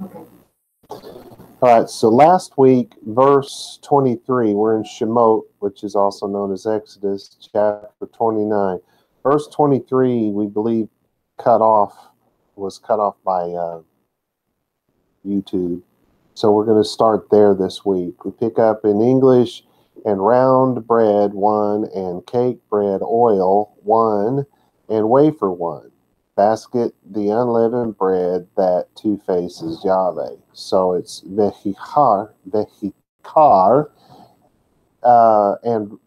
All right, so last week, verse 23, we're in Shemot, which is also known as Exodus, chapter 29. Verse 23, we believe, was cut off by YouTube. So we're going to start there this week. We pick up in English, and round bread 1, and cake bread oil 1, and wafer 1. Basket the unleavened bread that two faces Yahweh. So it's vehikar, and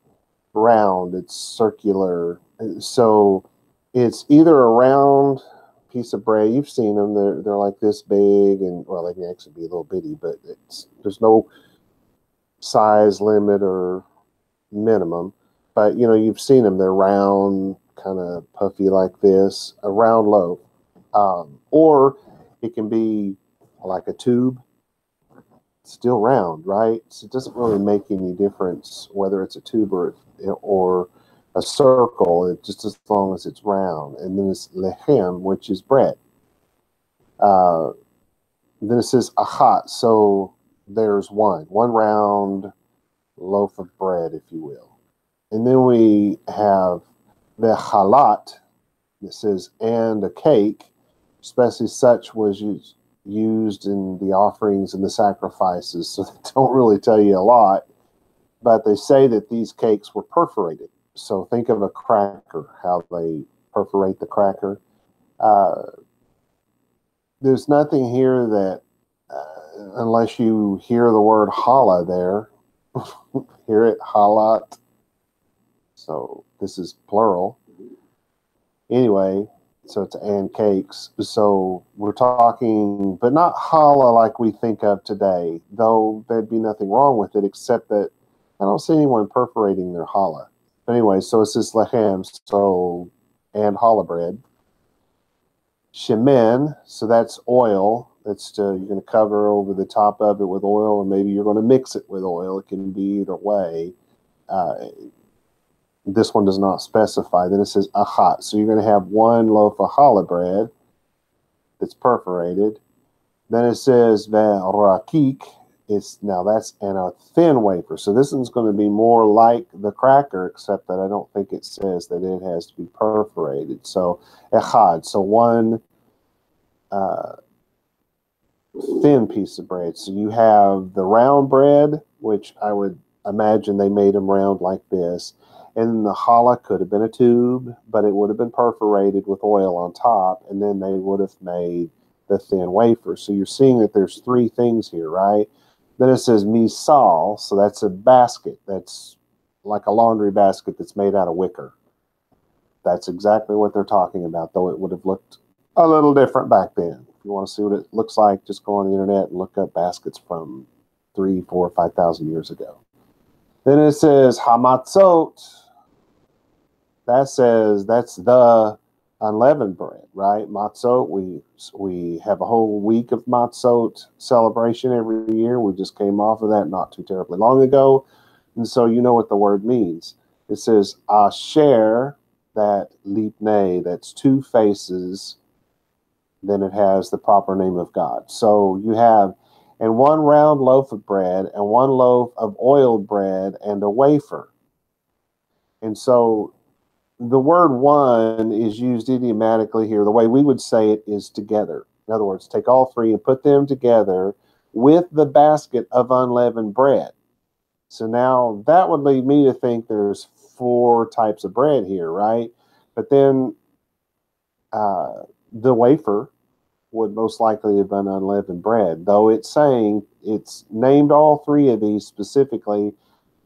round. It's circular. So it's either a round piece of bread. You've seen them. They're like this big, and well, they can actually be a little bitty, but there's no size limit or minimum. But you've seen them. They're round, kind of puffy like this, a round loaf. Or it can be like a tube, still round, right? So it doesn't really make any difference whether it's a tube or a circle, just as long as it's round. And then it's lechem, which is bread. Then it says achat, so there's one round loaf of bread, if you will. And then we have the halat, it says, and a cake, especially such was used in the offerings and the sacrifices, so they don't really tell you a lot, but they say that these cakes were perforated. So think of a cracker, how they perforate the cracker. There's nothing here that, unless you hear the word challah there, hear it, halat. So this is plural. Anyway, so it's and cakes. So we're talking, but not challah like we think of today, though there'd be nothing wrong with it, except that I don't see anyone perforating their challah. But anyway, so it's this lechem, so, and challah bread. Shemen, so that's oil. You're going to cover over the top of it with oil, or maybe you're going to mix it with oil. It can be either way. This one does not specify. Then it says achat. So you're going to have one loaf of challah bread that's perforated. Then it says ve'rakik. That's a thin wafer. So this one's going to be more like the cracker, except that I don't think it says that it has to be perforated. So echad. So one thin piece of bread. So you have the round bread, which I would imagine they made them round like this. And the challah could have been a tube, but it would have been perforated with oil on top, and then they would have made the thin wafer. So you're seeing that there's three things here, right? Then it says misal, so that's a basket. That's like a laundry basket that's made out of wicker. That's exactly what they're talking about, though it would have looked a little different back then. If you want to see what it looks like, just go on the internet and look up baskets from 3, 4, 5,000 years ago. Then it says hamatzot. That says that's the unleavened bread, right? Matzot, we have a whole week of matzot celebration every year. We just came off of that not too terribly long ago. And so you know what the word means. It says asher, that lipnei, that's two faces. Then it has the proper name of God. So you have, and one round loaf of bread, and one loaf of oiled bread, and a wafer. And so the word one is used idiomatically here. The way we would say it is together. In other words, take all three and put them together with the basket of unleavened bread. So now that would lead me to think there's 4 types of bread here, right? But then the wafer would most likely have been unleavened bread, though it's saying it's named all 3 of these specifically,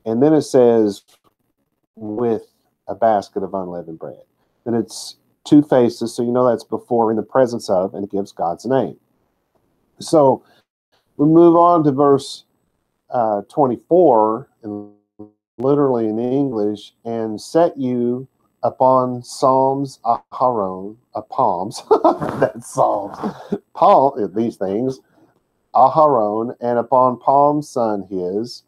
and then it says with a basket of unleavened bread. Then it's 2 faces, so you know that's before, in the presence of, and it gives God's name. So we move on to verse 24, and literally in English, and set you upon Psalms Aharon, palms, that's Psalms, these things, Aharon, and upon Palm's son his,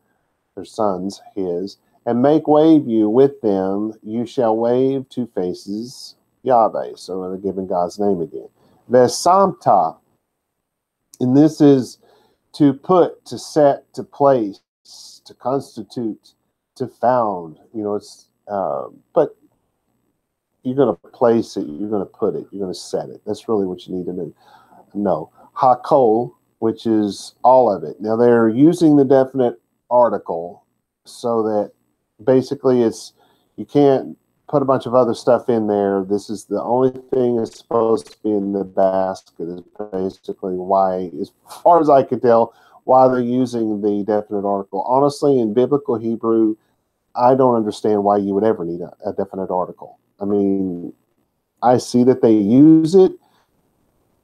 their sons his, and make wave you with them, you shall wave 2 faces, Yahweh. So they're giving God's name again. Vesamta, And this is to put, to set, to place, to constitute, to found. It's but you're going to place it, you're going to put it, you're going to set it. That's really what you need to know. Hakol, which is all of it. Now they're using the definite article so that basically you can't put a bunch of other stuff in there. This is the only thing that's supposed to be in the basket, is basically why, as far as I could tell, why they're using the definite article. Honestly, in biblical Hebrew, I don't understand why you would ever need a definite article. I mean, I see that they use it,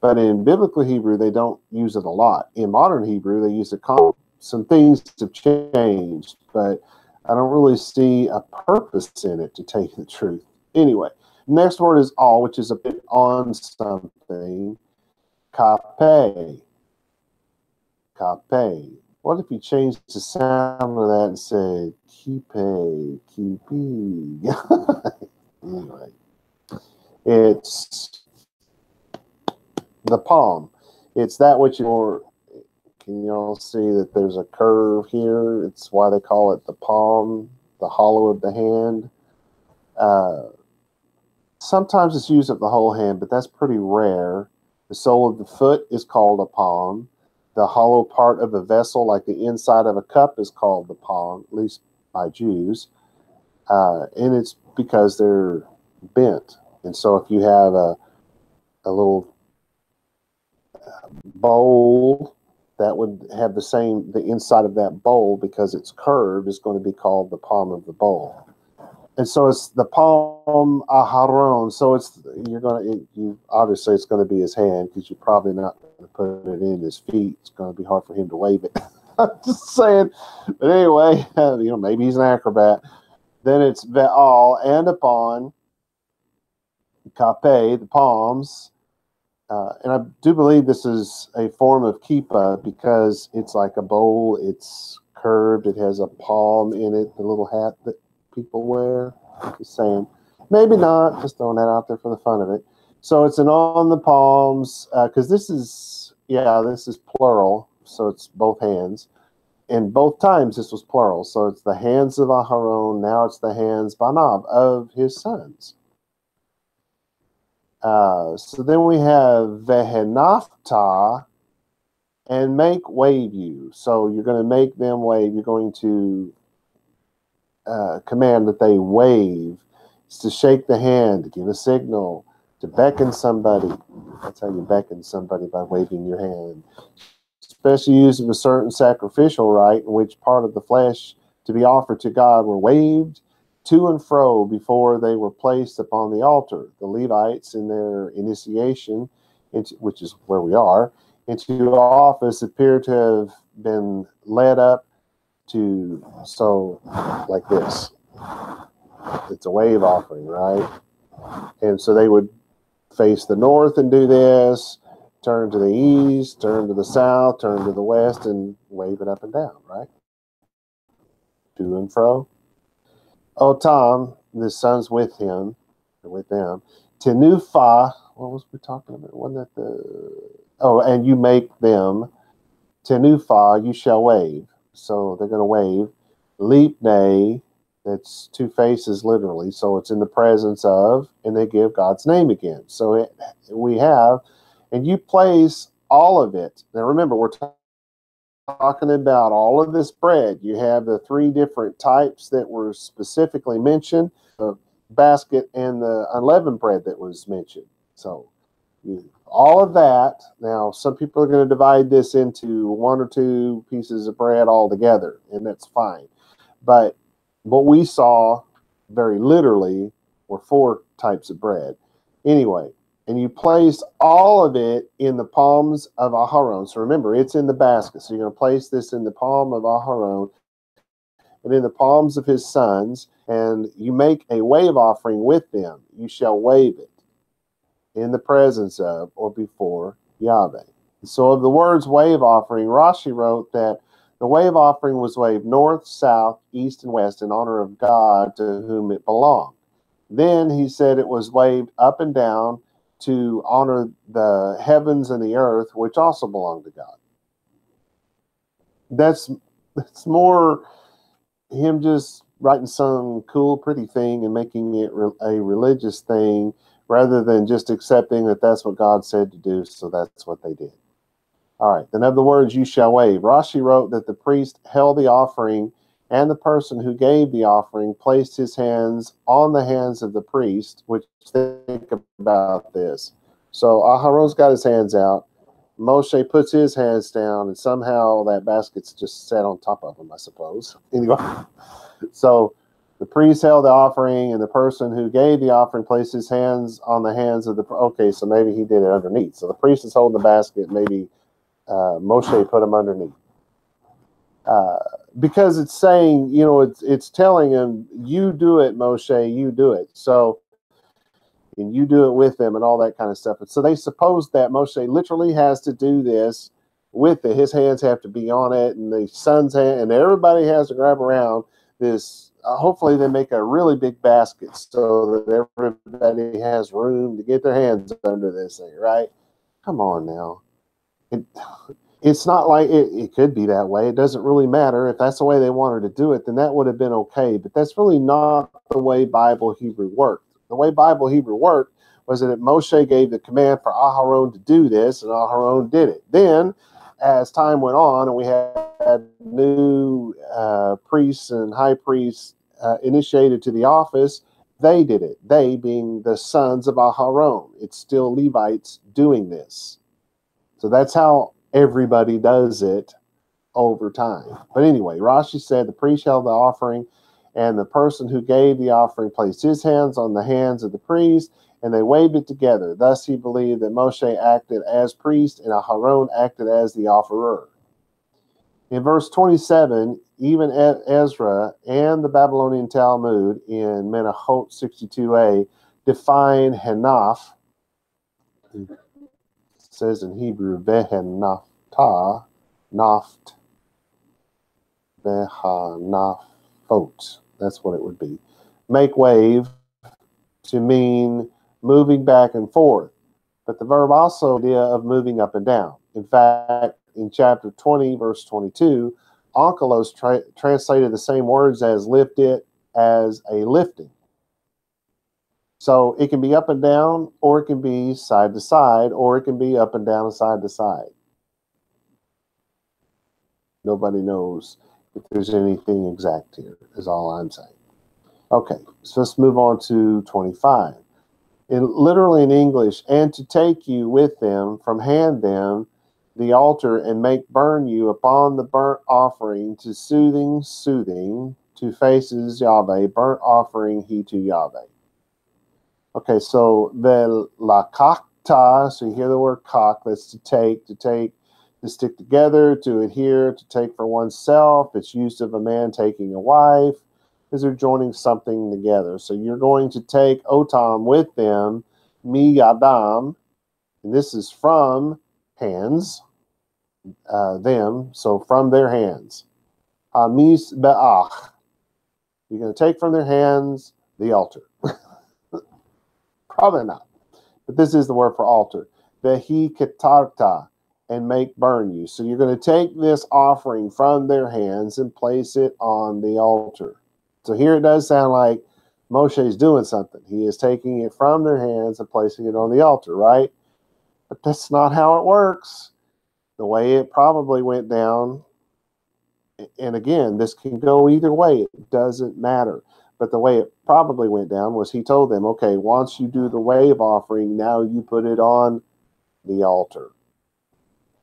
but in biblical Hebrew, they don't use it a lot. In modern Hebrew, they use it. Some things have changed, but I don't really see a purpose in it, to tell you the truth. Anyway, next word is all, which is a bit on something. Kape. Kape. What if you changed the sound of that and said kipe, kipi? Anyway, it's the palm. It's that which you're. Can you all see that there's a curve here? It's why they call it the palm, the hollow of the hand. Sometimes it's used of the whole hand, but that's pretty rare. The sole of the foot is called a palm. The hollow part of a vessel, like the inside of a cup, is called the palm, at least by Jews. And it's because they're bent. And so if you have a little bowl, that would have the inside of that bowl, because it's curved, is going to be called the palm of the bowl. And so it's the palm aharon. So obviously it's going to be his hand, because you're probably not going to put it in his feet. It's going to be hard for him to wave it. I'm just saying. But anyway, maybe he's an acrobat. Then it's ve'al, and upon, kape, the palms. And I do believe this is a form of kippah, because it's like a bowl. It's curved. It has a palm in it, the little hat that people wear. Just saying. Maybe not. Just throwing that out there for the fun of it. So it's an on the palms, because this is plural. So it's both hands. And both times this was plural. So it's the hands of Aharon. Now it's the hands, banav, of his sons. So then we have vehenafta, and make wave you. So you're going to make them wave. You're going to command that they wave. It's to shake the hand, to give a signal, to beckon somebody. That's how you beckon somebody, by waving your hand. Especially used in a certain sacrificial rite, in which part of the flesh to be offered to God were waved to and fro before they were placed upon the altar. The Levites, in their initiation, which is where we are, into office, appear to have been led up to, so like this. It's a wave offering, right? And so they would face the north and do this, turn to the east, turn to the south, turn to the west, and wave it up and down, right? To and fro. Otam, the sons with him, or with them. Tenufa, what was we talking about? Wasn't that and you make them. Tenufa, you shall wave. So they're going to wave. Leapne, that's two faces literally. So it's in the presence of, and they give God's name again. So we have, and you place all of it. Now remember, we're talking about all of this bread. You have the three different types that were specifically mentioned, the basket and the unleavened bread that was mentioned. So all of that. Now, some people are going to divide this into one or two pieces of bread all together, and that's fine. But what we saw very literally were four types of bread. Anyway, and you place all of it in the palms of Aharon. So remember, it's in the basket. So you're going to place this in the palm of Aharon and in the palms of his sons, and you make a wave offering with them. You shall wave it in the presence of, or before, Yahweh. So of the words wave offering, Rashi wrote that the wave offering was waved north, south, east, and west in honor of God to whom it belonged. Then he said it was waved up and down to honor the heavens and the earth, which also belong to God. That's more him just writing some cool, pretty thing and making it a religious thing rather than just accepting that that's what God said to do, so that's what they did. All right, then of the words you shall wave. Rashi wrote that the priest held the offering, and the person who gave the offering placed his hands on the hands of the priest, which, think about this. So Aharon's got his hands out. Moshe puts his hands down, and somehow that basket's just set on top of him, I suppose. Anyway, so the priest held the offering, and the person who gave the offering placed his hands on the hands of the... Okay, so maybe he did it underneath. So the priest is holding the basket, maybe Moshe put him underneath. Because it's saying, you know, it's telling him, you do it, Moshe, you do it. So, and you do it with them and all that kind of stuff. And so they suppose that Moshe literally has to do this with it. His hands have to be on it, and the son's hand, and everybody has to grab around this. Hopefully they make a really big basket so that everybody has room to get their hands under this thing, right? Come on now. It's not like it could be that way. It doesn't really matter. If that's the way they wanted to do it, then that would have been okay. But that's really not the way Bible Hebrew worked. The way Bible Hebrew worked was that Moshe gave the command for Aharon to do this, and Aharon did it. Then, as time went on, and we had new priests and high priests initiated to the office, they did it. They being the sons of Aharon. It's still Levites doing this. So that's how everybody does it over time. But anyway, Rashi said the priest held the offering, and the person who gave the offering placed his hands on the hands of the priest, and they waved it together. Thus he believed that Moshe acted as priest and Aharon acted as the offerer. In verse 27, even Ezra and the Babylonian Talmud in Menachot 62a define Hanaf. It says in Hebrew, Vehenafta, Naft, Vehanafot. That's what it would be. Make wave to mean moving back and forth. But the verb also idea of moving up and down. In fact, in chapter 20, verse 22, Onkelos translated the same words as lift it as a lifting. So it can be up and down, or it can be side to side, or it can be up and down and side to side. Nobody knows if there's anything exact here, is all I'm saying. Okay, so let's move on to 25. Literally in English, and to take you with them, from hand them the altar, and make burn you upon the burnt offering to soothing, to faces Yahweh, burnt offering he to Yahweh. Okay, so the lakakta, so you hear the word kak, that's to take, to stick together, to adhere, to take for oneself. It's used of a man taking a wife, because they're joining something together. So you're going to take otam with them, mi yadam, and this is from hands, them, so from their hands. Hamis be'ach, you're going to take from their hands the altar. Probably not, but this is the word for altar. Vehi ketarta, and make burn you. So you're going to take this offering from their hands and place it on the altar. So here it does sound like Moshe is doing something. He is taking it from their hands and placing it on the altar, right? But that's not how it works. The way it probably went down, and again, this can go either way. It doesn't matter. But the way it probably went down was he told them, okay, once you do the wave offering, now you put it on the altar.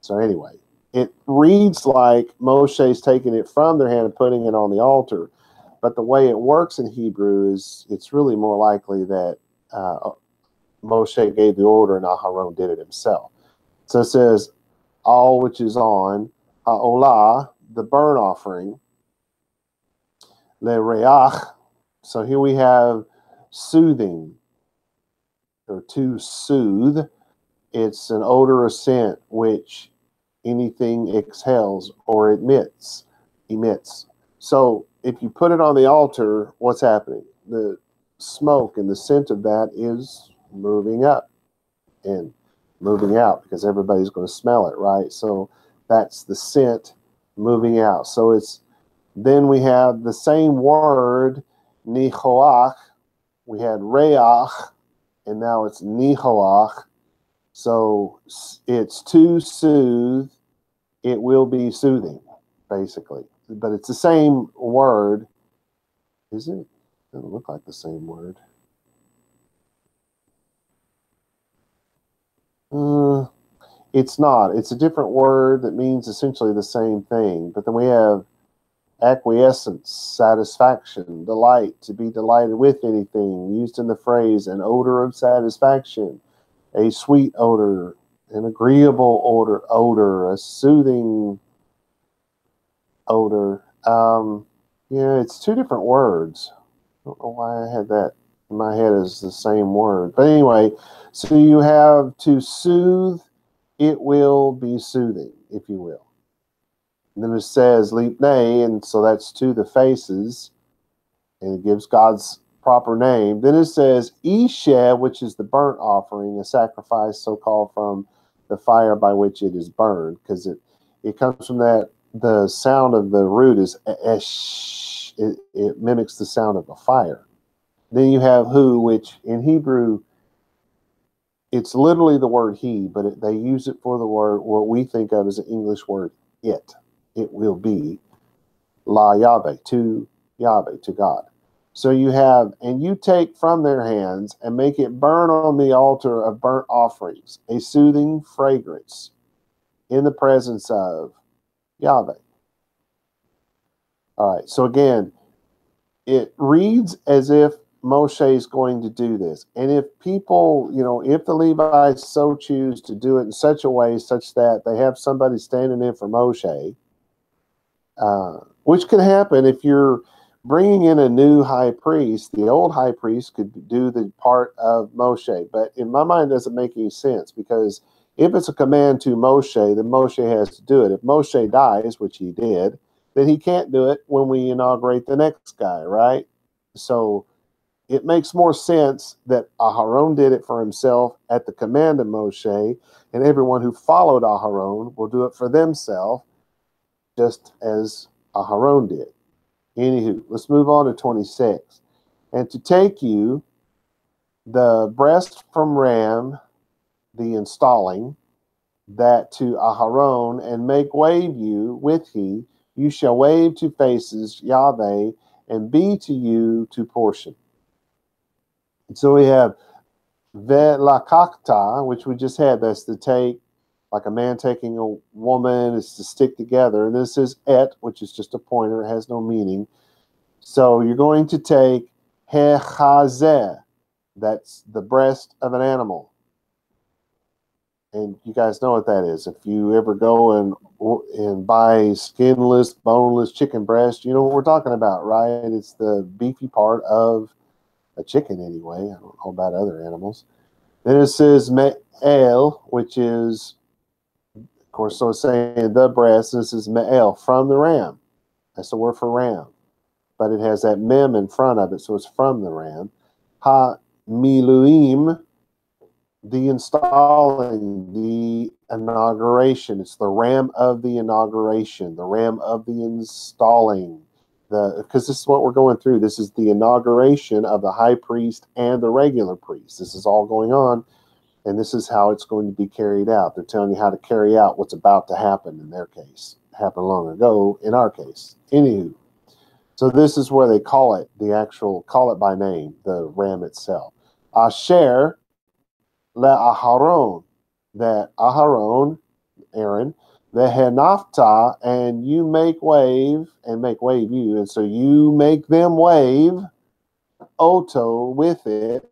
So anyway, it reads like Moshe's taking it from their hand and putting it on the altar. But the way it works in Hebrew is it's really more likely that Moshe gave the order and Aharon did it himself. So it says, all which is on ha'olah, the burnt offering, le'reach. So here we have soothing, or to soothe. It's an odor or scent which anything exhales or emits. So if you put it on the altar, what's happening? The smoke and the scent of that is moving up. and moving out because everybody's going to smell it, right? So that's the scent moving out. So it's then we have the same word, nihoach. We had reach, and now it's nihoach. So it's to soothe. It will be soothing, basically. But it's the same word. Is it? It doesn't look like the same word. It's not. It's a different word that means essentially the same thing. But then we have acquiescence, satisfaction, delight, to be delighted with anything, used in the phrase an odor of satisfaction, a sweet odor, an agreeable odor, a soothing odor. Yeah, it's two different words. I don't know why I had that in my head as the same word. But anyway, so you have to soothe, it will be soothing, if you will. And then it says lipnei, and so that's to the faces, and it gives God's proper name. Then it says Isheh, which is the burnt offering, a sacrifice so-called from the fire by which it is burned, because it comes from that, the sound of the root is esh, it mimics the sound of a fire. Then you have hu, which in Hebrew, it's literally the word he, but they use it for the word, what we think of as an English word, it. It will be la Yahweh, to Yahweh, to God. So you have, and you take from their hands and make it burn on the altar of burnt offerings, a soothing fragrance in the presence of Yahweh. All right, so again, it reads as if Moshe is going to do this. And if people, if the Levites so choose to do it in such a way such that they have somebody standing in for Moshe, which could happen if you're bringing in a new high priest. The old high priest could do the part of Moshe, but in my mind it doesn't make any sense, because if it's a command to Moshe, then Moshe has to do it. If Moshe dies, which he did, then he can't do it when we inaugurate the next guy, right? So it makes more sense that Aharon did it for himself at the command of Moshe, and everyone who followed Aharon will do it for themselves, just as Aharon did. Anywho, let's move on to 26. And to take you the breast from ram, the installing, that to Aharon, and make wave you with he, you shall wave to faces, Yahweh, and be to you to portion. And so we have velakakta, which we just had. That's to take, like a man taking a woman, is to stick together. And this is et, which is just a pointer. It has no meaning. So you're going to take hechazeh. That's the breast of an animal. And you guys know what that is. If you ever go and buy skinless, boneless chicken breast, you know what we're talking about, right? It's the beefy part of a chicken anyway. I don't know about other animals. Then it says me'el, which is, of course, so it's saying the breast. This is me'el, from the ram. That's the word for ram. But it has that mem in front of it, so it's from the ram. Ha miluim, the installing, the inauguration. It's the ram of the inauguration, the ram of the installing. Because this is what we're going through. This is the inauguration of the high priest and the regular priest. This is all going on, and this is how it's going to be carried out. They're telling you how to carry out what's about to happen in their case. It happened long ago in our case. Anywho, so this is where they call it by name, the ram itself. Asher le Aharon, that Aharon, Aaron, the henafta, and you make wave you, and so you make them wave oto with it,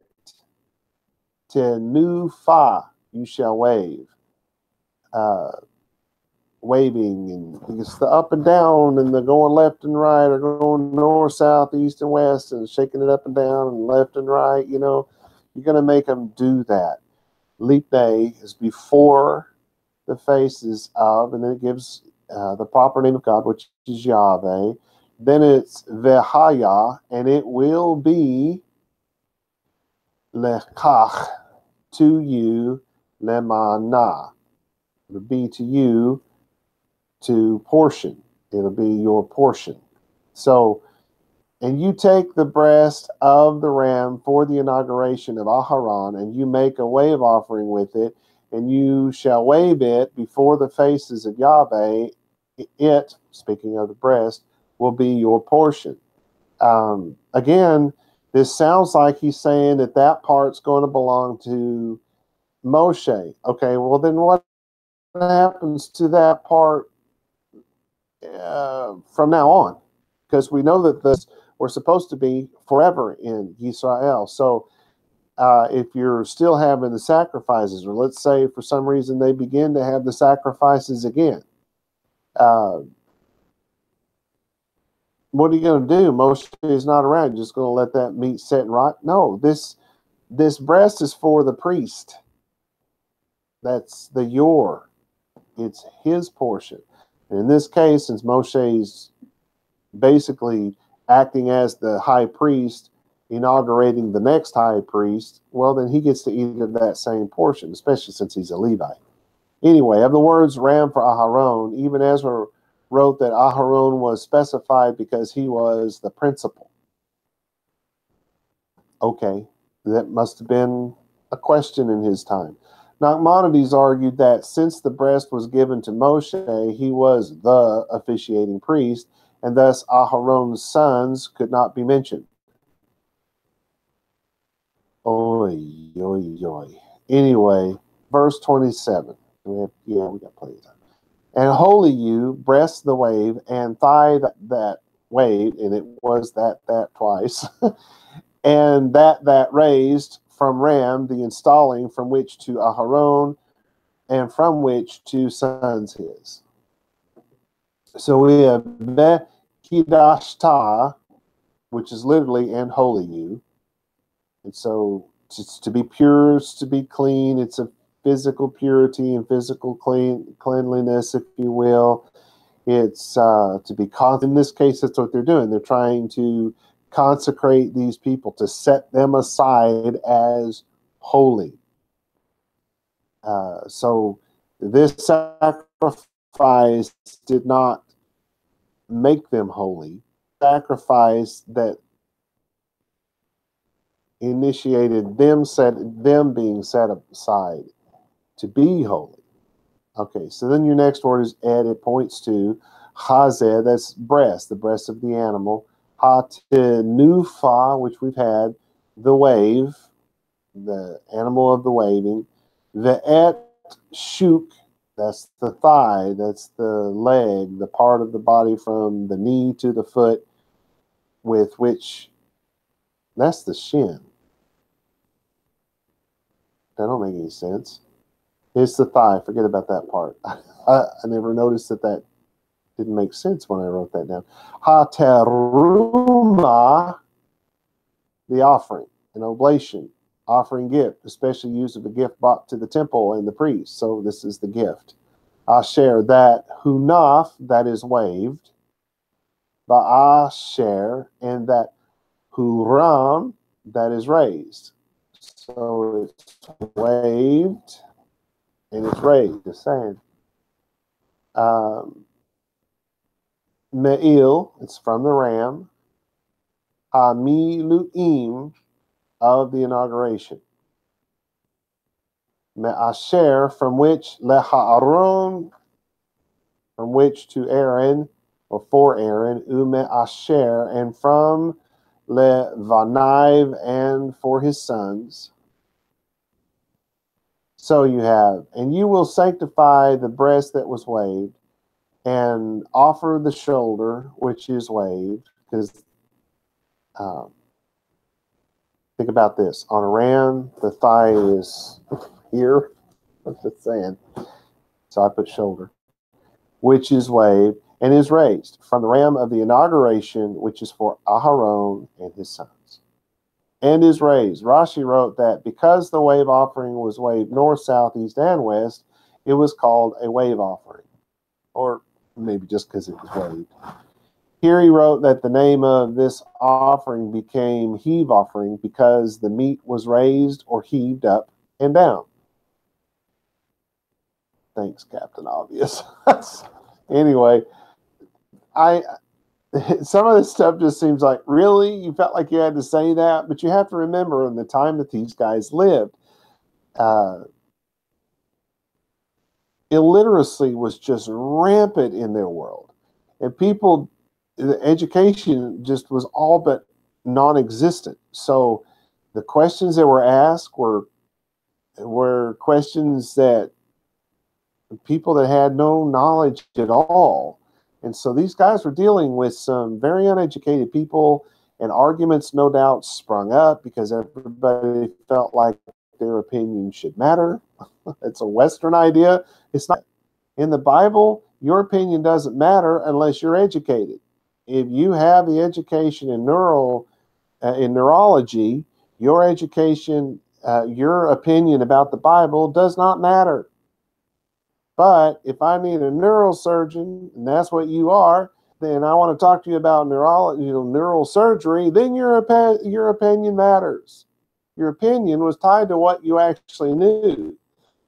tenufa, you shall wave. Waving, and it's the up and down, and the going left and right, or going north, south, east, and west, and shaking it up and down, and left and right. You're going to make them do that. Leap day is before the faces of, and then it gives the proper name of God, which is Yahweh. Then it's Vehaya, and it will be Lekach, to you, lemana. It'll be to you to portion. It'll be your portion. So, and you take the breast of the ram for the inauguration of Aharon, and you make a wave offering with it, and you shall wave it before the faces of Yahweh. It, speaking of the breast, will be your portion. Again, this sounds like he's saying that that part's going to belong to Moshe. Okay, well then what happens to that part from now on? Because we know that we're supposed to be forever in Israel. So if you're still having the sacrifices, or let's say for some reason they begin to have the sacrifices again, what are you going to do? Moshe is not around. You're just going to let that meat set and rot? No, this breast is for the priest. That's the yor. It's his portion. And in this case, since Moshe's basically acting as the high priest, inaugurating the next high priest, well, then he gets to eat of that same portion, especially since he's a Levite. Anyway, of the words ram for Aharon, even Ezra wrote that Aharon was specified because he was the principal. Okay, that must have been a question in his time. Nachmanides argued that since the breast was given to Moshe, he was the officiating priest, and thus Aharon's sons could not be mentioned. Oy, oy, oy. Anyway, verse 27. We got plenty of time. And holy you, breast the wave, and thigh that wave, and it was that twice, and that raised from ram, the installing from which to Aharon, and from which to sons his. So we have Kidashta, which is literally and holy you. And so it's to be pure, it's to be clean. It's a physical purity and physical cleanliness, if you will. It's to be in this case, that's what they're doing. They're trying to consecrate these people, to set them aside as holy. So this sacrifice did not make them holy. Sacrifice that initiated them being set aside to be holy. Okay, so then your next word is ed. It points to chazeh, that's breast, the breast of the animal. Hatenufa, which we've had, the wave, the animal of the waving. Ve'et shuk, that's the thigh, that's the leg, the part of the body from the knee to the foot, with which, that's the shin. That don't make any sense. It's the thigh. Forget about that part. I never noticed that didn't make sense when I wrote that down. Ha-teruma, the offering, an oblation, offering gift, especially used of a gift brought to the temple and the priest. So this is the gift. Asher, that hunaf, that is waved. Ba'asher, and that huram, that is raised. So it's waved and it's raised, just saying. Me'il, it's from the ram. Hamiluim, of the inauguration. Me'asher, from which le'ha'aron, from which to Aaron, or for Aaron. Ume'asher, and from le'vanaiv, and for his sons. So you have, and you will sanctify the breast that was waved, and offer the shoulder which is waved, because think about this. On a ram, the thigh is here. I'm just saying. So I put shoulder, which is waved and is raised from the ram of the inauguration, which is for Aharon and his sons, and is raised. Rashi wrote that because the wave offering was waved north, south, east, and west, it was called a wave offering, or maybe just because it was waved. Here he wrote that the name of this offering became heave offering because the meat was raised or heaved up and down. Thanks, Captain Obvious. Anyway, some of this stuff just seems like, really? You felt like you had to say that? But you have to remember in the time that these guys lived, illiteracy was just rampant in their world. And the education just was all but non-existent. So the questions that were asked were questions that people that had no knowledge at all. And so these guys were dealing with some very uneducated people, and arguments no doubt sprung up because everybody felt like their opinion should matter. It's a Western idea. It's not. In the Bible, your opinion doesn't matter unless you're educated. If you have the education in neurology, your education, your opinion about the Bible does not matter. But if I need a neurosurgeon, and that's what you are, then I want to talk to you about neural surgery, then your opinion matters. Your opinion was tied to what you actually knew.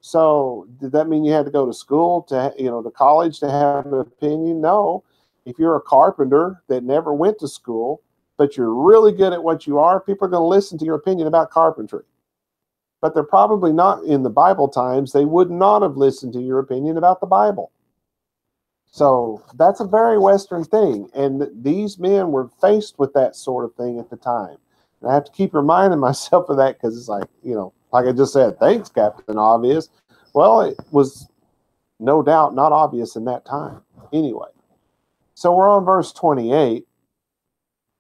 So did that mean you had to go to school to college to have an opinion? No. If you're a carpenter that never went to school, but you're really good at what you are, people are going to listen to your opinion about carpentry. But they're probably not, in the Bible times, they would not have listened to your opinion about the Bible. So that's a very Western thing. And these men were faced with that sort of thing at the time. And I have to keep reminding myself of that because it's like, like I just said, thanks, Captain Obvious. Well, it was no doubt not obvious in that time. Anyway, so we're on verse 28.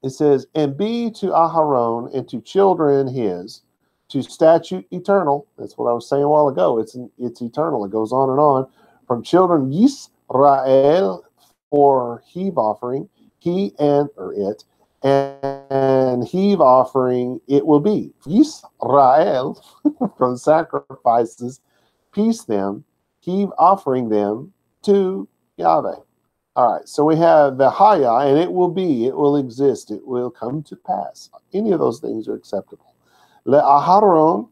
It says, and be to Aharon and to children his, to statute eternal. That's what I was saying a while ago. It's eternal. It goes on and on. From children Yisrael for heave offering, and heave offering it will be. Yisrael from sacrifices, peace them, heave offering them to Yahweh. All right, so we have the Haya, and it will be, it will exist, it will come to pass. Any of those things are acceptable. Le Aharon,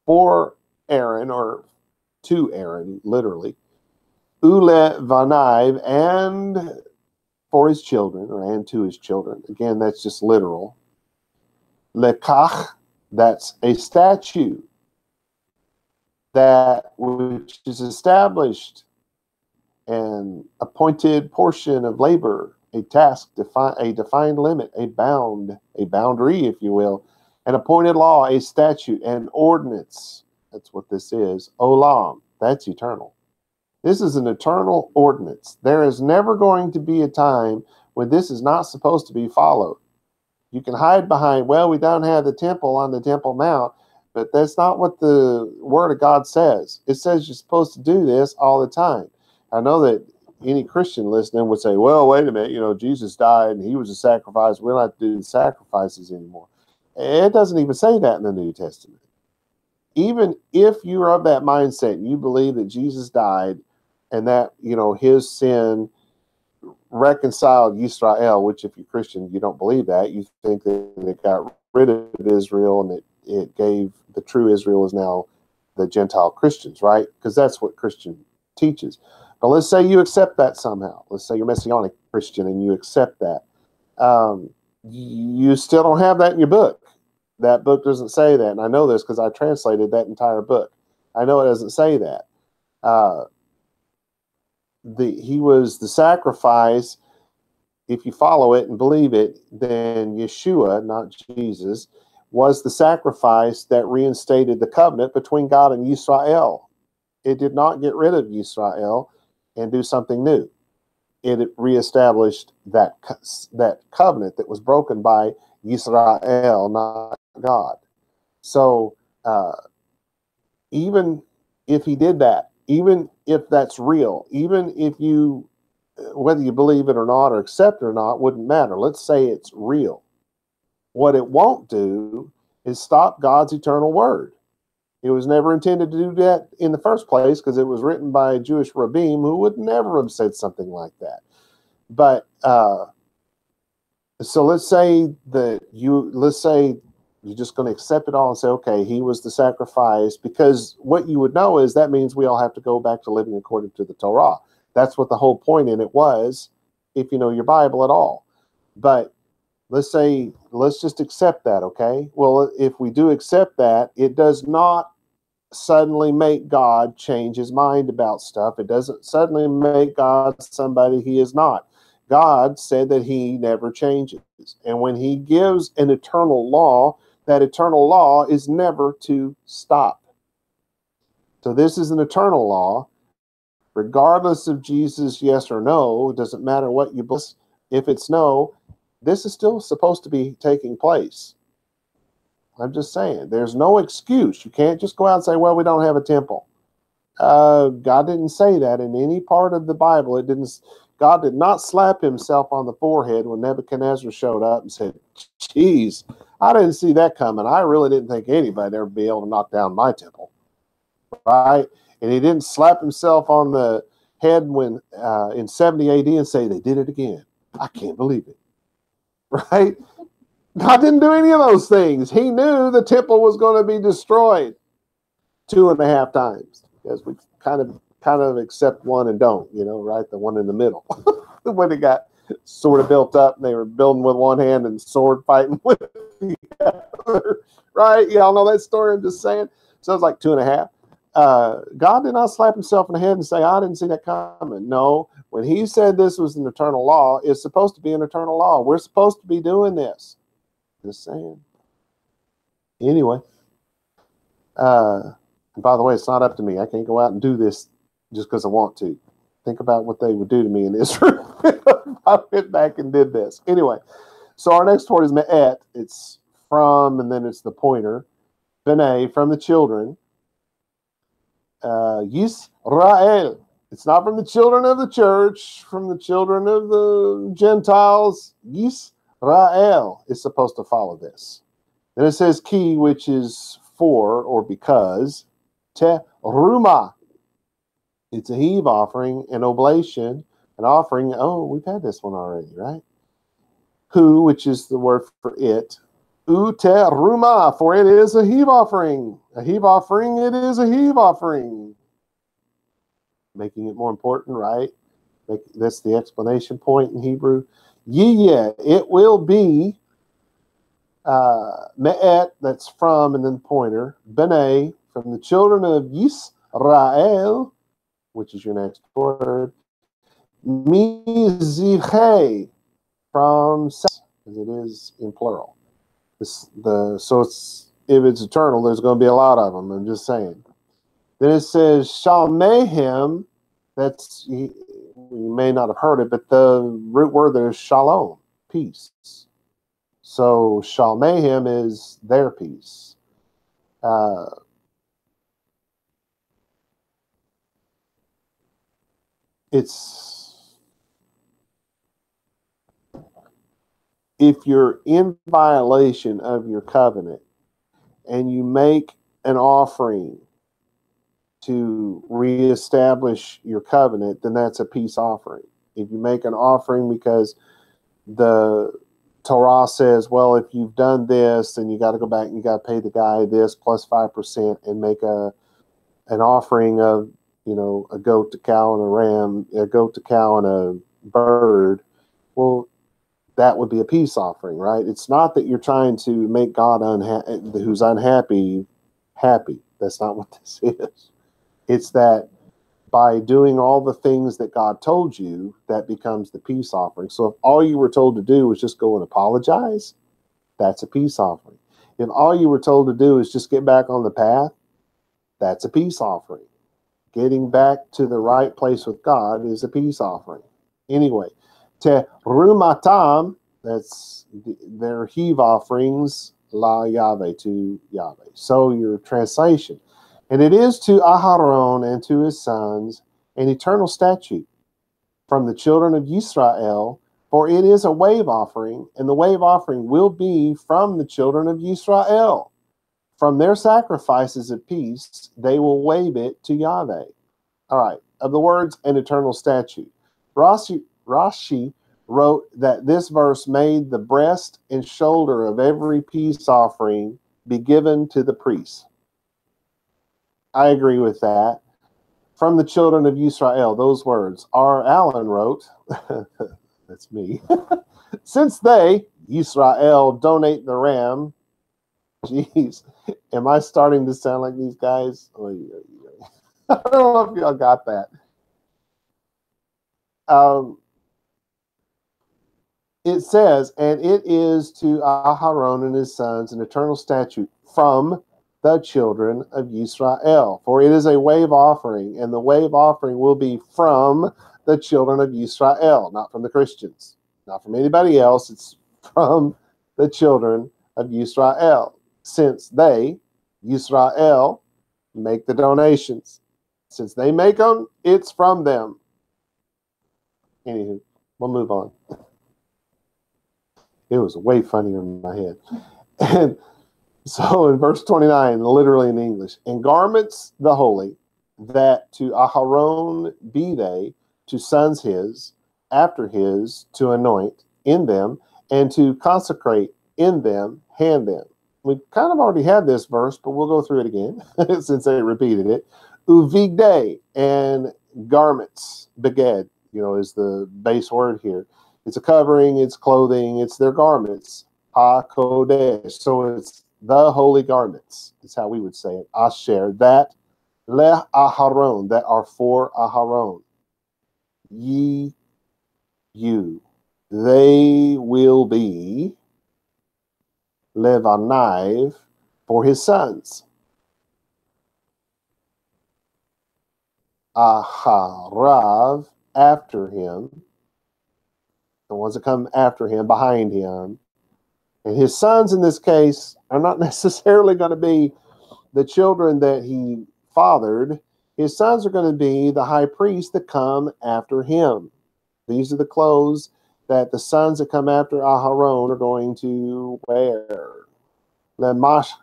for Aaron, or to Aaron, literally. Ule Vanaiv, and for his children, and to his children. Again, that's just literal. Lekach, that's a statue that which is established, an appointed portion of labor, a task, a defined limit, a boundary, if you will, an appointed law, a statute, an ordinance. That's what this is. Olam, that's eternal. This is an eternal ordinance. There is never going to be a time when this is not supposed to be followed. You can hide behind, well, we don't have the temple on the Temple Mount, but that's not what the Word of God says. It says you're supposed to do this all the time. I know that any Christian listening would say, well, wait a minute, Jesus died and he was a sacrifice. We don't have to do the sacrifices anymore. It doesn't even say that in the New Testament. Even if you're of that mindset and you believe that Jesus died and that, his sin reconciled Yisrael, which if you're Christian, you don't believe that. You think that it got rid of Israel and it gave the true Israel is now the Gentile Christians, right? Because that's what Christian teaches. But let's say you accept that somehow. Let's say you're Messianic Christian and you accept that. You still don't have that in your book. That book doesn't say that. And I know this because I translated that entire book. I know it doesn't say that. He was the sacrifice. If you follow it and believe it, then Yeshua, not Jesus, was the sacrifice that reinstated the covenant between God and Yisrael. It did not get rid of Yisrael and do something new. It reestablished that covenant that was broken by Yisrael, not God. So even if he did that, even if that's real, even if you, whether you believe it or not or accept it or not, wouldn't matter. Let's say it's real. What it won't do is stop God's eternal word. It was never intended to do that in the first place because it was written by a Jewish rabbim who would never have said something like that. But so let's say You're just going to accept it all and say, okay, he was the sacrifice, because what you would know is that means we all have to go back to living according to the Torah. That's what the whole point in it was, if you know your Bible at all. But let's just accept that, okay? Well, if we do accept that, it does not suddenly make God change his mind about stuff. It doesn't suddenly make God somebody he is not. God said that he never changes. And when he gives an eternal law, that eternal law is never to stop. So this is an eternal law. Regardless of Jesus, yes or no, it doesn't matter what you believe. If it's no, this is still supposed to be taking place. I'm just saying, there's no excuse. You can't just go out and say, well, we don't have a temple. God didn't say that in any part of the Bible. God did not slap himself on the forehead when Nebuchadnezzar showed up and said, geez, I didn't see that coming. I really didn't think anybody'd ever be able to knock down my temple. Right? And he didn't slap himself on the head when in 70 AD and say, they did it again. I can't believe it. Right? God didn't do any of those things. He knew the temple was going to be destroyed 2.5 times, because we kind of accept one and don't, right? The one in the middle. When it got sort of built up and they were building with one hand and sword fighting with the other, right? Y'all know that story I'm just saying? So it's like 2.5. God did not slap himself in the head and say, I didn't see that coming. No, when he said this was an eternal law, it's supposed to be an eternal law. We're supposed to be doing this. Just saying. Anyway, and by the way, it's not up to me. I can't go out and do this just because I want to. Think about what they would do to me in Israel if I went back and did this. Anyway, so our next word is me'et. It's from, and then it's the pointer. B'nai, from the children. Yisrael. It's not from the children of the church, from the children of the Gentiles. Yisrael is supposed to follow this. Then it says ki, which is for or because. Teruma. It's a heave offering, an oblation, an offering. Oh, we've had this one already, right? Hu, which is the word for it. Uteruma, for it is a heave offering. A heave offering, it is a heave offering. Making it more important, right? That's the explanation point in Hebrew. Yeh, it will be me'et, that's from, and then pointer. B'nai, from the children of Yisrael, which is your next word. Miziche, from, as it is in plural. So if it's eternal, there's going to be a lot of them. I'm just saying. Then it says shalmehem. That's, you may not have heard it, but the root word there is shalom, peace. So shalmehem is their peace. If you're in violation of your covenant and you make an offering to reestablish your covenant, then that's a peace offering. If you make an offering because the Torah says, well, if you've done this, then you got to go back and you got to pay the guy this plus 5% and make an offering of, a goat, a cow, and a ram, a goat, a cow, and a bird. Well, that would be a peace offering, right? It's not that you're trying to make God who's unhappy happy. That's not what this is. It's that by doing all the things that God told you, that becomes the peace offering. So if all you were told to do was just go and apologize, that's a peace offering. If all you were told to do is just get back on the path, that's a peace offering. Getting back to the right place with God is a peace offering. Anyway, terumatam, that's their heave offerings, la Yahweh, to Yahweh. So your translation. And it is to Aharon and to his sons an eternal statute from the children of Yisrael, for it is a wave offering, and the wave offering will be from the children of Yisrael. From their sacrifices of peace, they will wave it to Yahweh. All right, of the words an eternal statute. Rashi wrote that this verse made the breast and shoulder of every peace offering be given to the priest. I agree with that. From the children of Israel, those words. R. Allen wrote, that's me, since they, Israel, donate the ram. Jeez, am I starting to sound like these guys? I don't know if y'all got that. It says, and it is to Aharon and his sons an eternal statute from the children of Israel. For it is a wave offering, and the wave offering will be from the children of Israel, not from the Christians, not from anybody else. It's from the children of Israel, since they, Israel, make the donations. Since they make them, it's from them. Anywho, we'll move on. It was way funnier in my head. And so in verse 29, literally in English, and garments the holy, that to Aharon be they, to sons his, after his, to anoint in them, and to consecrate in them, hand them. We kind of already had this verse, but we'll go through it again, since they repeated it. Uvigde, and garments, beged, is the base word here. It's a covering, it's clothing, it's their garments. HaKodesh. So it's the holy garments, is how we would say it. Asher, that le Aharon, that are for Aharon. Ye, you. They will be Levaniv, for his sons. Aharav, after him. The ones that come after him, behind him. And his sons in this case are not necessarily going to be the children that he fathered. His sons are going to be the high priests that come after him. These are the clothes that the sons that come after Aharon are going to wear. Lemashcha,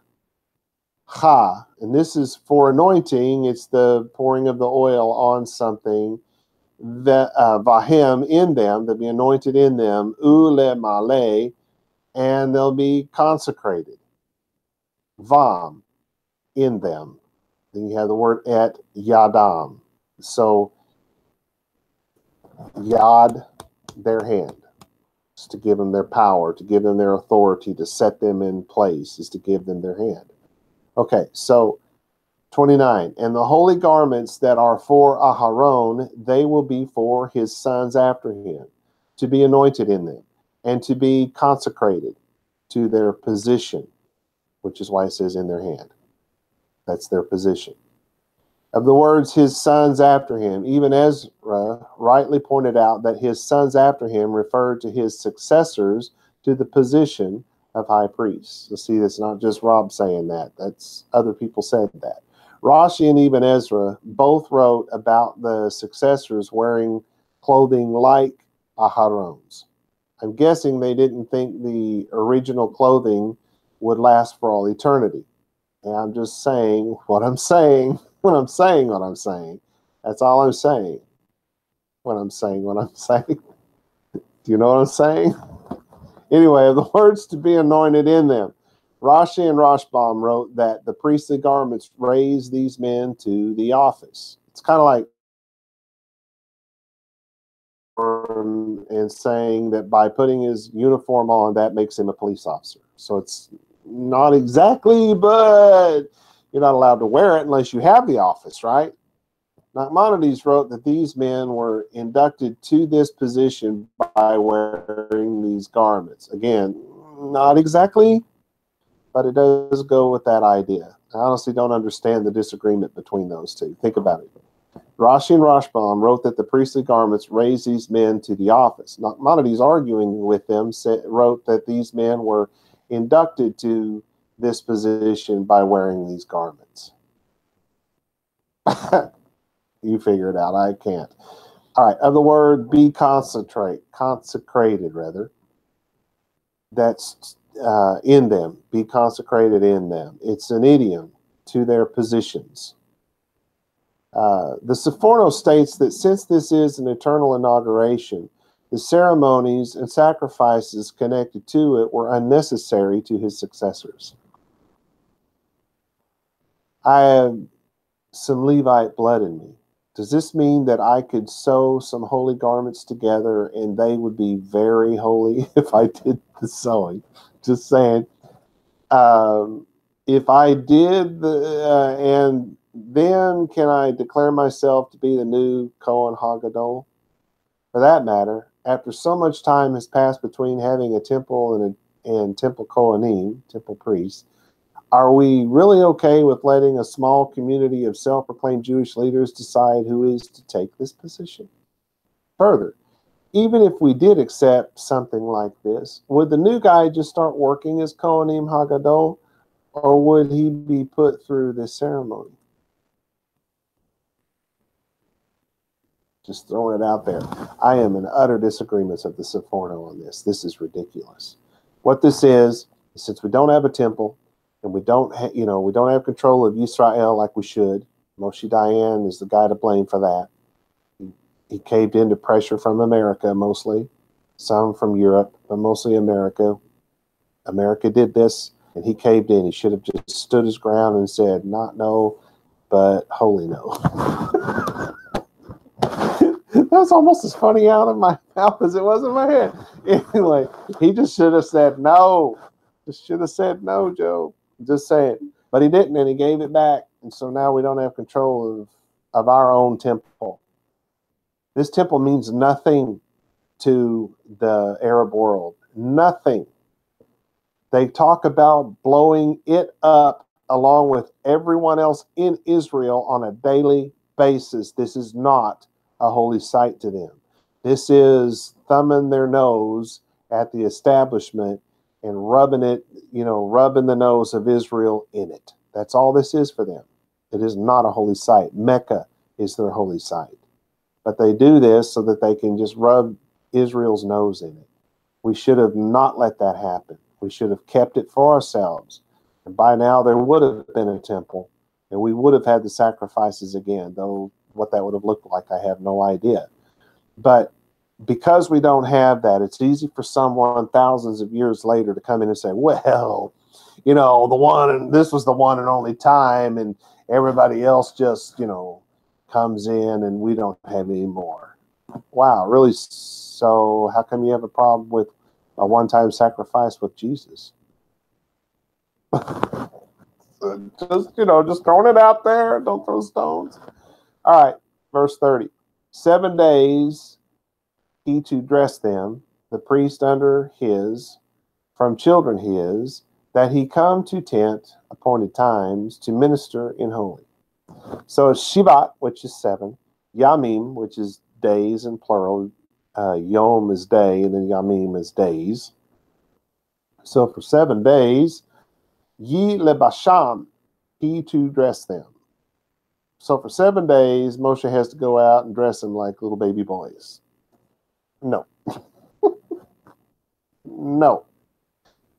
and this is for anointing. It's the pouring of the oil on something. That vahem, in them, they'll be anointed in them, ule male, and they'll be consecrated. Vam, in them. Then you have the word et yadam. So yad, their hand, is to give them their power, to give them their authority, to set them in place, is to give them their hand. Okay, so 29, and the holy garments that are for Aharon, they will be for his sons after him, to be anointed in them, and to be consecrated to their position, which is why it says in their hand. That's their position. Of the words, his sons after him, even Ezra rightly pointed out that his sons after him referred to his successors to the position of high priests. So see, that's not just Rob saying that. That's other people said that. Rashi and Ibn Ezra both wrote about the successors wearing clothing like Aharon's. I'm guessing they didn't think the original clothing would last for all eternity. And I'm just saying what I'm saying when I'm saying what I'm saying. That's all I'm saying when I'm saying what I'm saying. Do you know what I'm saying? Anyway, the words to be anointed in them. Rashi and Rashbam wrote that the priestly garments raise these men to the office. It's kind of like and saying that by putting his uniform on, that makes him a police officer. So it's not exactly, but you're not allowed to wear it unless you have the office, right? Nachmanides wrote that these men were inducted to this position by wearing these garments. Again, not exactly, but it does go with that idea. I honestly don't understand the disagreement between those two. Think about it. Rashi and Rashbam wrote that the priestly garments raised these men to the office. Nachmanides, arguing with them, wrote that these men were inducted to this position by wearing these garments. You figure it out. I can't. All right. Of the word be consecrated, rather. That's in them. Be consecrated in them. It's an idiom to their positions. The Sepharno states that since this is an eternal inauguration, the The ceremonies and sacrifices connected to it were unnecessary to his successors. I have some Levite blood in me. Does this mean that I could sew some holy garments together and they would be very holy if I did the sewing? Just saying. If I did and then can I declare myself to be the new Kohen Hagadol? For that matter, after so much time has passed between having a temple and temple Kohanim, temple priests, are we really okay with letting a small community of self-proclaimed Jewish leaders decide who is to take this position? Further, even if we did accept something like this, would the new guy just start working as Kohanim Hagadol, or would he be put through this ceremony? Just throwing it out there. I am in utter disagreement of the Seforno on this. This is ridiculous. What this is, since we don't have a temple and we don't have control of Israel like we should, Moshe Dayan is the guy to blame for that. He caved into pressure from America mostly, some from Europe, but mostly America. America did this, and he caved in. He should have just stood his ground and said, not no, but holy no. That's almost as funny out of my mouth as it was in my head. Anyway, he just should have said no. Just should have said no, Joe. Just saying. But he didn't, and he gave it back. And so now we don't have control of our own temple. This temple means nothing to the Arab world. Nothing. They talk about blowing it up along with everyone else in Israel on a daily basis. This is not a holy site to them. This is thumbing their nose at the establishment and rubbing the nose of Israel in it. That's all this is for them. It is not a holy site. Mecca is their holy site. But they do this so that they can just rub Israel's nose in it. We should have not let that happen. We should have kept it for ourselves. And by now there would have been a temple, and we would have had the sacrifices again, though what that would have looked like, I have no idea. But because we don't have that, it's easy for someone thousands of years later to come in and say, well, this was the one and only time, and everybody else just, comes in and we don't have any more. Wow, really? So how come you have a problem with a one-time sacrifice with Jesus? just throwing it out there. Don't throw stones. All right, verse 30. 7 days he to dress them, the priest under his, from children his, that he come to tent appointed times to minister in holy. So it's Shivat, which is 7, Yamim, which is days in plural. Yom is day, and then Yamim is days. So for 7 days, Yi lebasham, he to dress them. So for 7 days, Moshe has to go out and dress them like little baby boys. No. No.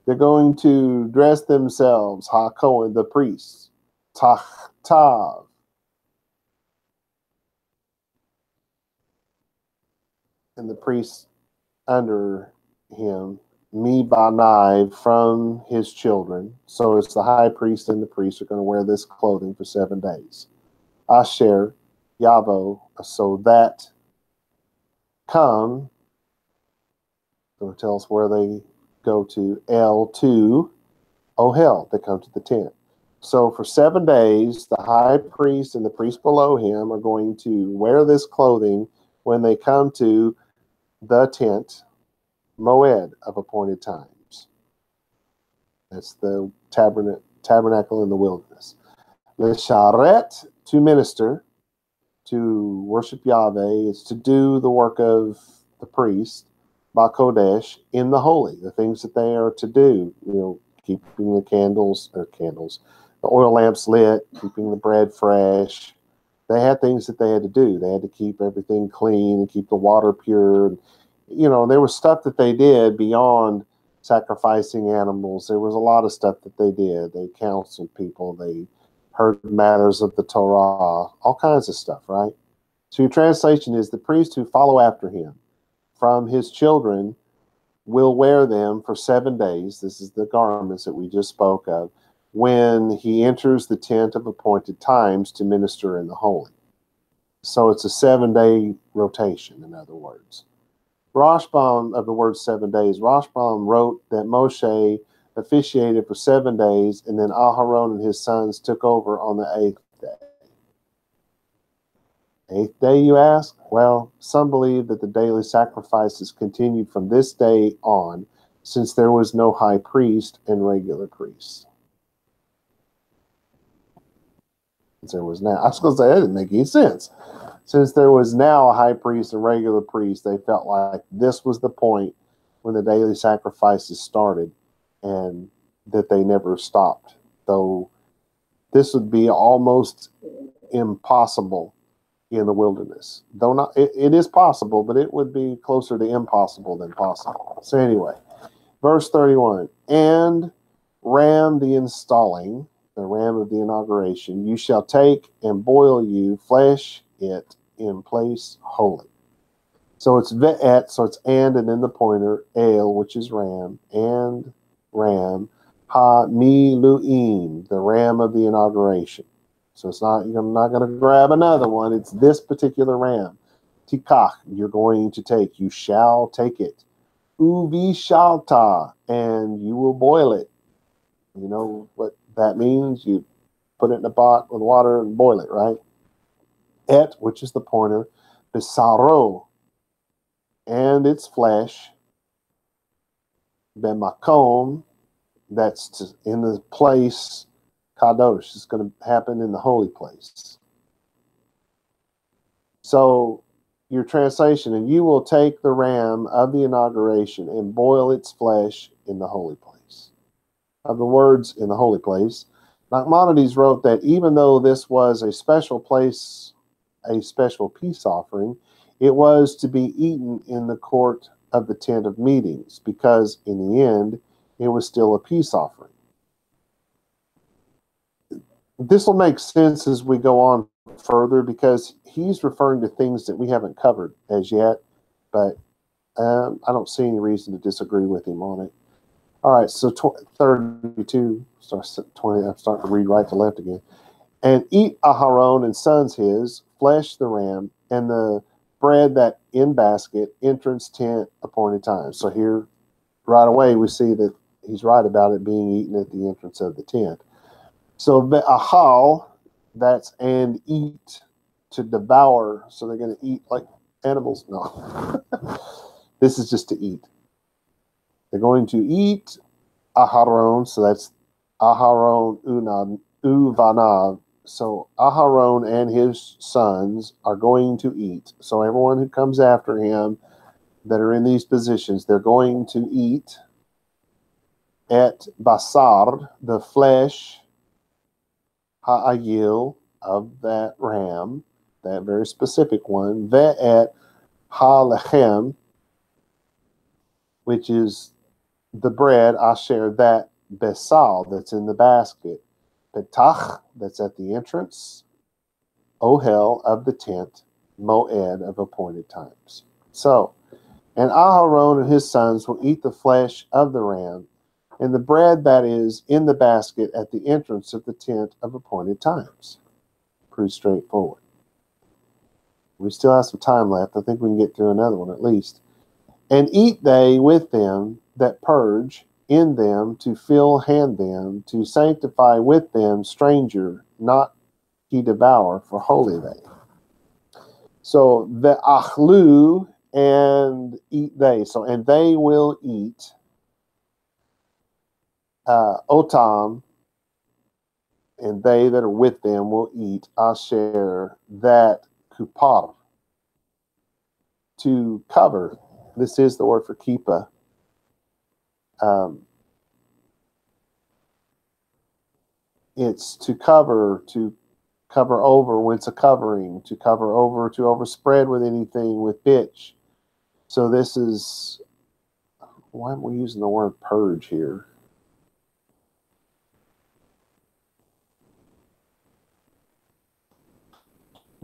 They're going to dress themselves, HaKohen, the priests, Tachtav. And the priests under him, Mi Banai, from his children. So it's the high priest and the priests are going to wear this clothing for 7 days. Asher, Yavo, so that come, going to tell us where they go to, L2, Ohel, they come to the tent. So for 7 days, the high priest and the priest below him are going to wear this clothing when they come to the tent, Moed, of appointed times. That's the tabernacle in the wilderness. L'sharet, to minister, to worship Yahweh, is to do the work of the priest, Bakodesh, in the holy, the things that they are to do, keeping the the oil lamps lit, keeping the bread fresh. They had things that they had to do. They had to keep everything clean and keep the water pure. There was stuff that they did beyond sacrificing animals. There was a lot of stuff that they did. They counseled people. They heard matters of the Torah, all kinds of stuff, right? So your translation is the priests who follow after him. from his children will wear them for 7 days. This is the garments that we just spoke of, when he enters the tent of appointed times to minister in the holy. So it's a 7-day rotation, in other words. Rashbam, of the word 7 days, Rashbam wrote that Moshe officiated for 7 days, and then Aharon and his sons took over on the 8th day. 8th day, you ask? Well, some believe that the daily sacrifices continued from this day on, since there was no high priest and regular priests. There was now, I was going to say that didn't make any sense. Since there was now a high priest and regular priest, they felt like this was the point when the daily sacrifices started, and that they never stopped. Though this would be almost impossible in the wilderness. Though not, it is possible, but it would be closer to impossible than possible. So anyway, verse 31, and ram the installing, the ram of the inauguration, you shall take and boil you flesh it in place holy. So it's ve'et, so it's and then the pointer, el, which is ram, and ram, ha miluim, the ram of the inauguration. So it's not, you're not going to grab another one. It's this particular ram. Tikach, you're going to take. You shall take it. Uvi shalta, and you will boil it. You know what that means? You put it in a pot with water and boil it, right? Et, which is the pointer, bisaro, and its flesh, bemakom, that's in the place, kadosh, it's going to happen in the holy place. So your translation, and you will take the ram of the inauguration and boil its flesh in the holy place. Of the words in the holy place, Nachmanides wrote that even though this was a special place, a special peace offering, it was to be eaten in the court of the tent of meetings, because in the end, it was still a peace offering. This will make sense as we go on further, because he's referring to things that we haven't covered as yet, but I don't see any reason to disagree with him on it. All right, so 32, starts at 20, I'm starting to read right to left again. And eat Aharon and sons his, flesh the ram, and the bread that in basket, entrance tent, appointed time. So here, right away, we see that he's right about it being eaten at the entrance of the tent. So ahal, that's and eat, to devour. So they're going to eat like animals? No. This is just to eat. They're going to eat Aharon, so that's Aharon uvanav. So Aharon and his sons are going to eat. So everyone who comes after him that are in these positions, they're going to eat et basar, the flesh, ha'ayil, of that ram, that very specific one, ve'et ha'lechem, which is the bread, asher, that besal, that's in the basket, petach, that's at the entrance, ohel, of the tent, moed, of appointed times. So, and Aharon and his sons will eat the flesh of the ram, and the bread that is in the basket at the entrance of the tent of appointed times. Pretty straightforward. We still have some time left. I think we can get through another one at least. And eat they with them that purge in them, to fill hand them, to sanctify with them stranger, not he devour, for holy they. So the achlu, and eat they. So, and they will eat otam, and they that are with them will eat asher, that kupar, to cover. This is the word for kippah. It's to cover over, when it's a covering, to cover over, to overspread with anything, with pitch. So this is, why am we using the word purge here?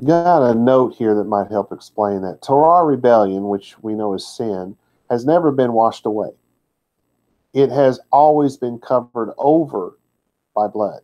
Got a note here that might help explain that. Torah rebellion, which we know is sin, has never been washed away. It has always been covered over by blood.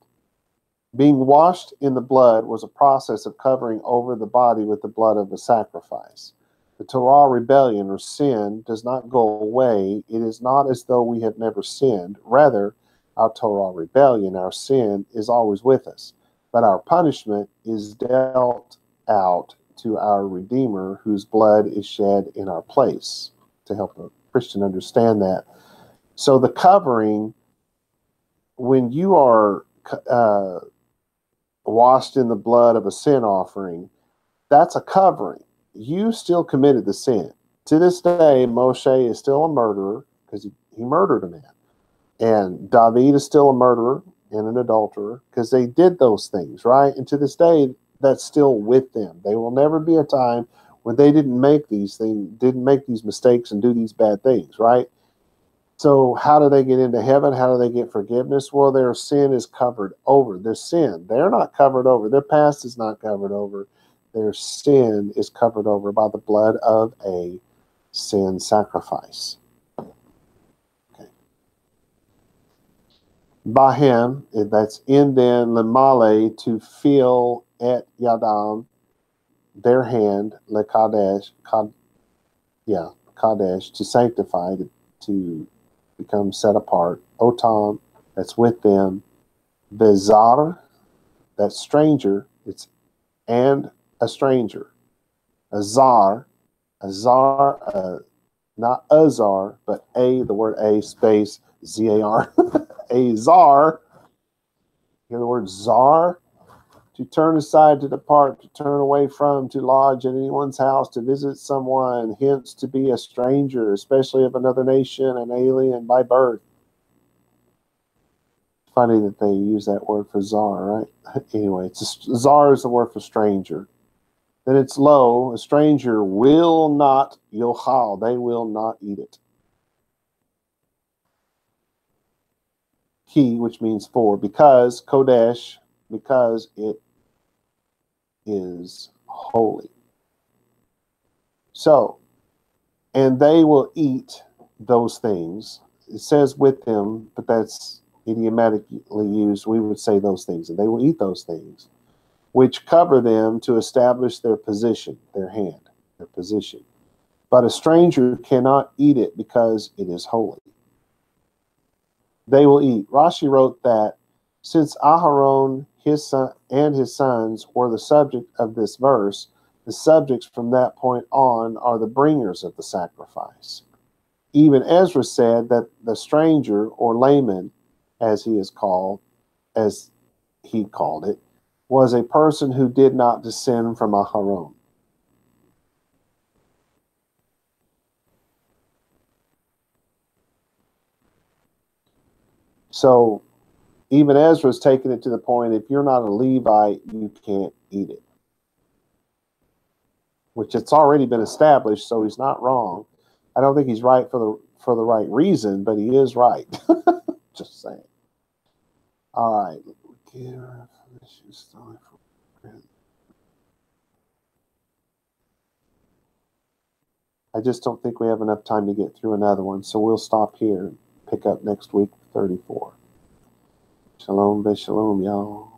Being washed in the blood was a process of covering over the body with the blood of the sacrifice. The Torah rebellion or sin does not go away. It is not as though we have never sinned. Rather, our Torah rebellion, our sin, is always with us. But our punishment is dealt out to our Redeemer, whose blood is shed in our place, to help a Christian understand that. So the covering, when you are washed in the blood of a sin offering, that's a covering. You still committed the sin. To this day, Moshe is still a murderer because he murdered a man. And David is still a murderer and an adulterer because they did those things, right? And to this day, that's still with them. There will never be a time when they didn't make these things, didn't make these mistakes and do these bad things, right? So how do they get into heaven? How do they get forgiveness? Well, their sin is covered over. Their sin, they're not covered over. Their past is not covered over. Their sin is covered over by the blood of a sin sacrifice. Okay. Bahem, that's in them, lemale, to feel et yadam, their hand, lekadesh, kadesh, to sanctify, to become set apart. Otam, that's with them. Bezar, that's stranger. It's and a stranger. Azar, not azar, but the word a space Z-A-R. Azar. Hear the word zar? To turn aside, to depart, to turn away from, to lodge in anyone's house, to visit someone, hence to be a stranger, especially of another nation, an alien by birth. Funny that they use that word for zar, right? Anyway, zar is the word for stranger. Then it's lo, a stranger will not yochal, they will not eat it. Ki, which means for, because, kodesh, because it is holy. So, and they will eat those things. It says with them, but that's idiomatically used. We would say those things, and they will eat those things, which cover them to establish their position, their hand, their position. But a stranger cannot eat it because it is holy. They will eat. Rashi wrote that since Aharon, his son, and his sons were the subject of this verse, the subjects from that point on are the bringers of the sacrifice. Even Ezra said that the stranger, or layman, as he called it, was a person who did not descend from Aharon. So even Ezra's taking it to the point, if you're not a Levite, you can't eat it. Which it's already been established, so he's not wrong. I don't think he's right for the right reason, but he is right. Just saying. All right. I just don't think we have enough time to get through another one, so we'll stop here and pick up next week, 34. Shalom, y'all.